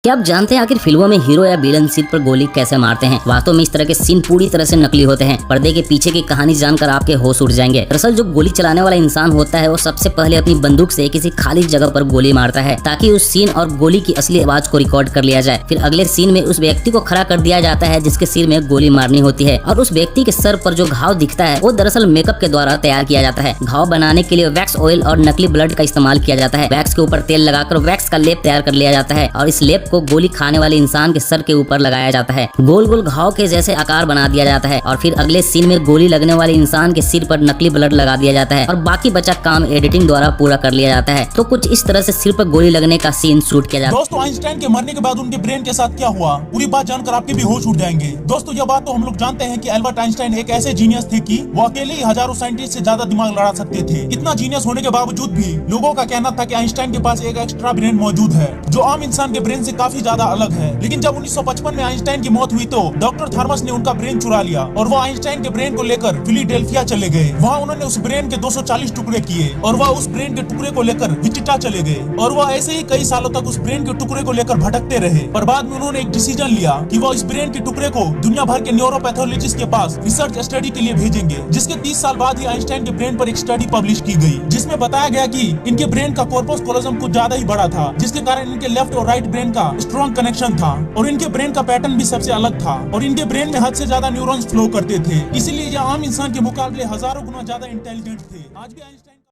क्या आप जानते हैं आखिर फिल्मों में हीरो या विलन सीट पर गोली कैसे मारते हैं? वास्तव में इस तरह के सीन पूरी तरह से नकली होते हैं। पर्दे के पीछे की कहानी जानकर आपके होश उड़ जाएंगे। दरअसल जो गोली चलाने वाला इंसान होता है वो सबसे पहले अपनी बंदूक से किसी खाली जगह पर गोली मारता है ताकि उस सीन और गोली की असली आवाज को रिकॉर्ड कर लिया जाए। फिर अगले सीन में उस व्यक्ति को खड़ा कर दिया जाता है जिसके सिर में गोली मारनी होती है और उस व्यक्ति के सर पर जो घाव दिखता है वो दरअसल मेकअप के द्वारा तैयार किया जाता है। घाव बनाने के लिए वैक्स ऑयल और नकली ब्लड का इस्तेमाल किया जाता है। वैक्स के ऊपर तेल लगाकर वैक्स का लेप तैयार कर लिया जाता है और इस लेप को गोली खाने वाले इंसान के सर के ऊपर लगाया जाता है। गोल गोल घाव के जैसे आकार बना दिया जाता है और फिर अगले सीन में गोली लगने वाले इंसान के सिर पर नकली ब्लड लगा दिया जाता है और बाकी बचा काम एडिटिंग द्वारा पूरा कर लिया जाता है। तो कुछ इस तरह से सिर पर गोली लगने का सीन शूट किया जाता है। दोस्तों, आइंस्टाइन के मरने के बाद उनके ब्रेन के साथ क्या हुआ, पूरी बात जानकर आपके भी होश उड़ जाएंगे। दोस्तों, यह बात तो हम लोग जानते हैं कि एल्बर्ट आइंस्टाइन एक ऐसे जीनियस थे कि वो अकेले ही हजारों साइंटिस्ट से ज्यादा दिमाग लड़ा सकते थे। इतना जीनियस होने के बावजूद भी लोगों का कहना था कि आइंस्टाइन के पास एक एक्स्ट्रा ब्रेन मौजूद है जो आम इंसान के ब्रेन से काफी ज्यादा अलग है। लेकिन जब 1955 में आइंस्टाइन की मौत हुई तो डॉक्टर थॉमस ने उनका ब्रेन चुरा लिया और वो आइंस्टाइन के ब्रेन को लेकर फिलाडेल्फिया चले गए। वहाँ उन्होंने उस ब्रेन के 240 टुकड़े किए और वह उस ब्रेन के टुकड़े को लेकर विचिटा चले गए और वह ऐसे ही कई सालों तक उस ब्रेन के टुकड़े को लेकर भटकते रहे। पर बाद में उन्होंने एक डिसीजन लिया कि वो इस ब्रेन के टुकड़े को दुनिया भर के न्यूरोपैथोलॉजिस्ट के पास रिसर्च स्टडी के लिए भेजेंगे, जिसके 30 साल बाद ही आइंस्टाइन के ब्रेन पर एक स्टडी पब्लिश की गई जिसमें बताया गया कि इनके ब्रेन का कॉर्पस कॉलोजम कुछ ज्यादा ही बड़ा था, जिसके कारण इनके लेफ्ट और राइट ब्रेन का स्ट्रॉन्ग कनेक्शन था और इनके ब्रेन का पैटर्न भी सबसे अलग था और इनके ब्रेन में हद से ज्यादा न्यूरॉन्स फ्लो करते थे। इसीलिए ये आम इंसान के मुकाबले हजारों गुना ज्यादा इंटेलिजेंट थे। आज भी आइंस्टाइन